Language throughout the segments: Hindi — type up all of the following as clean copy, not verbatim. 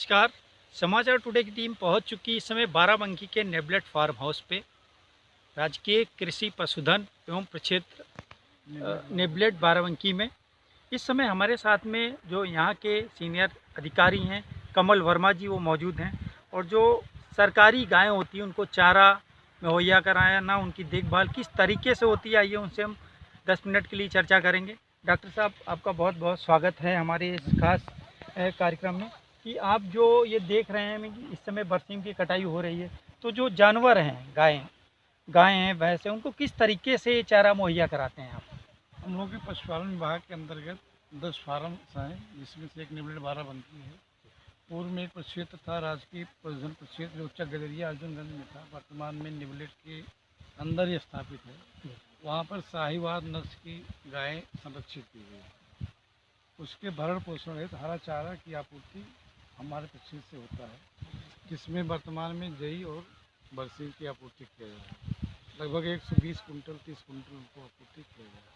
नमस्कार। समाचार टुडे की टीम पहुंच चुकी इस समय बाराबंकी के नेबलेट फार्म हाउस पे। राजकीय कृषि पशुधन एवं प्रक्षेत्र नेबलेट बाराबंकी में इस समय हमारे साथ में जो यहाँ के सीनियर अधिकारी हैं कमल वर्मा जी, वो मौजूद हैं। और जो सरकारी गायें होती हैं उनको चारा मुहैया कराना, उनकी देखभाल किस तरीके से होती है, आइए उनसे हम 10 मिनट के लिए चर्चा करेंगे। डॉक्टर साहब, आपका बहुत बहुत स्वागत है हमारे इस खास कार्यक्रम में। कि आप जो ये देख रहे हैं कि इस समय बरसीम की कटाई हो रही है, तो जो जानवर हैं, गायें हैं, भैंस हैं, उनको किस तरीके से चारा मुहैया कराते हैं आप? हम लोग के पशुपालन विभाग के अंतर्गत 10 फार्म हैं, जिसमें से एक नेबलेट बाराबंकी है। पूर्व में एक प्रक्षेत्र था, राजकीय पशुधन प्रक्षेत्र, जो उच्चक गलेरिया अर्जुनगंज में था। वर्तमान में नेबलेट के अंदर ही स्थापित है। वहाँ पर साहिवाल नस्ल की गायें संरक्षित की गई है। उसके भरण पोषण हेतु हरा चारा की आपूर्ति हमारे प्रक्षेत्र से होता है, जिसमें वर्तमान में जई और बरसीम की आपूर्ति किया जा रहा है। लगभग 120 कुंटल 30 कुंटल उनको आपूर्ति किया जा रहा है।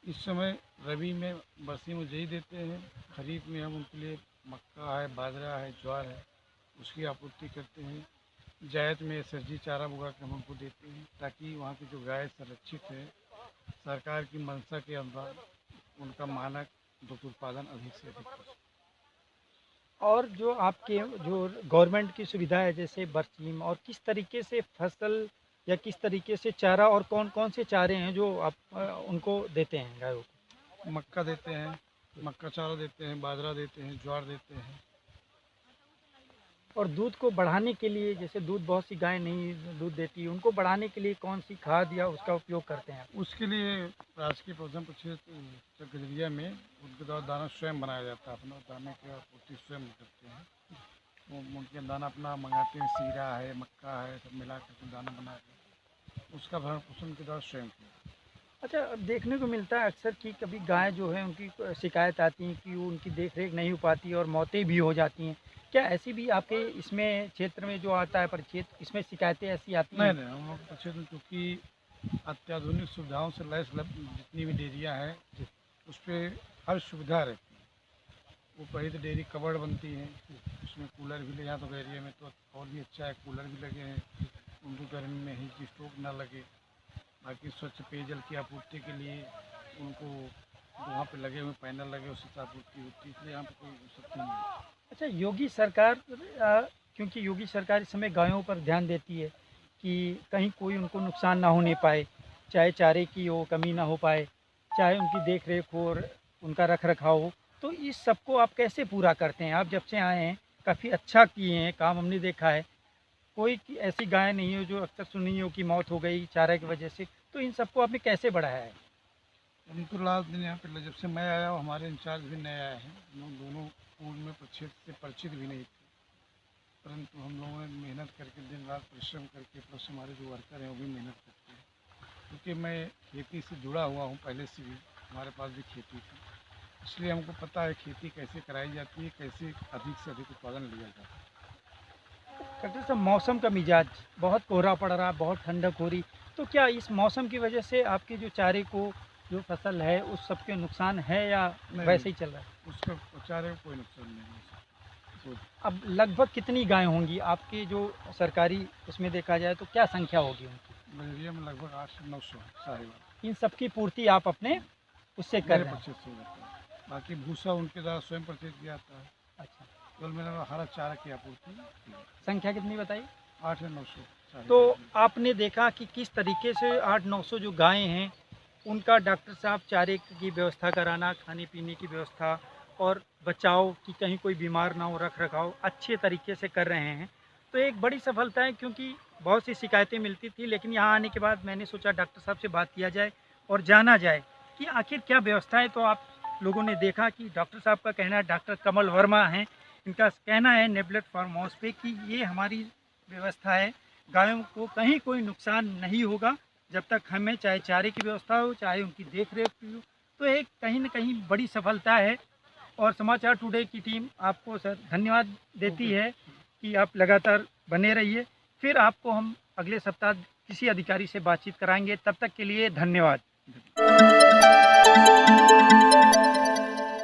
इस समय रबी में बरसीम जई देते हैं, खरीफ में हम उनके लिए मक्का है, बाजरा है, ज्वार है, उसकी आपूर्ति करते हैं। जायद में सब्जी चारा उगा के हम उनको देते हैं, ताकि वहाँ की जो गाय संरक्षित है, सरकार की मंशा के अनुसार उनका मानक दुग्ध उत्पादन अधिक से अधिक हो। और जो आपके जो गवर्नमेंट की सुविधा है, जैसे बरसीम, और किस तरीके से फसल या किस तरीके से चारा, और कौन कौन से चारे हैं जो आप उनको देते हैं गायों को? मक्का देते हैं, मक्का चारा देते हैं, बाजरा देते हैं, ज्वार देते हैं। और दूध को बढ़ाने के लिए, जैसे दूध बहुत सी गायें नहीं दूध देती, उनको बढ़ाने के लिए कौन सी खाद या उसका उपयोग करते हैं आप? उसके लिए राजकीय पशुधन प्रक्षेत्र गलेरिया में उनके द्वारा दाना स्वयं बनाया जाता है। अपना दाने की आपूर्ति स्वयं करते हैं। वो उनके दाना अपना मंगाते हैं, सीरा है, मक्का है, सब मिला कर दाना बना के उसका भरण पोषण के द्वारा स्वयं किया। अच्छा, अब देखने को मिलता है अक्सर कि कभी गाय जो है उनकी शिकायत आती है कि वो उनकी देख रेख नहीं हो पाती और मौतें भी हो जाती हैं। क्या ऐसी भी आपके इसमें क्षेत्र में जो आता है परिक्षेत्र, इसमें शिकायतें ऐसी आती नहीं हैं? नहीं, हम लोग के क्षेत्र में चूँकि अत्याधुनिक सुविधाओं से लैस जितनी भी डेयरियाँ हैं, उस पर हर सुविधा रहती है। वो पहले तो डेयरी कवर्ड बनती है, उसमें कूलर भी लगे। यहाँ तो एरिया में तो और भी अच्छा है, कूलर भी लगे हैं, उनको गर्मी में हीट स्ट्रोक ना लगे। बाकी स्वच्छ पेयजल की आपूर्ति के लिए उनको वहाँ पे लगे हुए पैनल लगे, उससे आपूर्ति होती है, इसलिए यहाँ पर कोई दिक्कत नहीं है। अच्छा, योगी सरकार क्योंकि योगी सरकार इस समय गायों पर ध्यान देती है कि कहीं कोई उनको नुकसान ना होने पाए, चाहे चारे की हो कमी ना हो पाए, चाहे उनकी देख रेख हो और उनका रख रखाव हो। तो इस सबको आप कैसे पूरा करते हैं? आप जब से आए हैं काफ़ी अच्छा किए हैं काम, हमने देखा है। कोई ऐसी गाय नहीं है जो अक्सर सुनी हो कि मौत हो गई चारा की वजह से। तो इन सबको आपने कैसे बढ़ाया है? उनको लास्ट दिन यहाँ पे जब से मैं आया हूँ, हमारे इंचार्ज भी नए आए हैं। हम लोग दोनों पूर्व में प्रक्षेत्र से परिचित भी नहीं थे, परंतु हम लोगों ने मेहनत करके दिन रात परिश्रम करके, प्लस हमारे जो वर्कर हैं वो भी मेहनत करते हैं। क्योंकि मैं खेती से जुड़ा हुआ हूँ पहले से भी, हमारे पास भी खेती थी, इसलिए हमको पता है खेती कैसे कराई जाती है, कैसे अधिक से अधिक उत्पादन लिया जाता है। डॉक्टर साहब, मौसम का मिजाज, बहुत कोहरा पड़ रहा, बहुत ठंडक हो रही, तो क्या इस मौसम की वजह से आपके जो चारे को, जो फसल है, उस सब के नुकसान है या नहीं वैसे नहीं, ही चल रहा है? उसका चारे को कोई नुकसान नहीं है। अब लगभग कितनी गाय होंगी आपकी जो सरकारी उसमें देखा जाए, तो क्या संख्या होगी उनकी? एरिया में लगभग 800-900 साहिवाल। इन सब की पूर्ति आप अपने उससे कर मेरे रहे हैं? पक्षे से हो जाता है, बाकी भूसा उनके द्वारा स्वयं प्रचित किया जाता है। अच्छा, केवल मैंने हरा चारा की आपूर्ति की है। संख्या कितनी बताई? 8 या 900 तो साहिवाल। आपने देखा कि किस तरीके से 800-900 जो गायें हैं, उनका डॉक्टर साहब चारे की व्यवस्था कराना, खाने पीने की व्यवस्था और बचाव कि कहीं कोई बीमार ना हो, रख रखाव अच्छे तरीके से कर रहे हैं। तो एक बड़ी सफलता है, क्योंकि बहुत सी शिकायतें मिलती थी, लेकिन यहाँ आने के बाद मैंने सोचा डॉक्टर साहब से बात किया जाए और जाना जाए कि आखिर क्या व्यवस्था है। तो आप लोगों ने देखा कि डॉक्टर साहब का कहना है, डॉक्टर कमल वर्मा हैं, इनका कहना है नेबलेट फार्म हाउस पे कि ये हमारी व्यवस्था है, गायों को कहीं कोई नुकसान नहीं होगा जब तक हमें चाहे चारे की व्यवस्था हो, चाहे उनकी देख रेख की हो। तो एक कहीं न कहीं बड़ी सफलता है। और समाचार टुडे की टीम आपको सर धन्यवाद देती है कि आप लगातार बने रहिए। फिर आपको हम अगले सप्ताह किसी अधिकारी से बातचीत कराएंगे। तब तक के लिए धन्यवाद।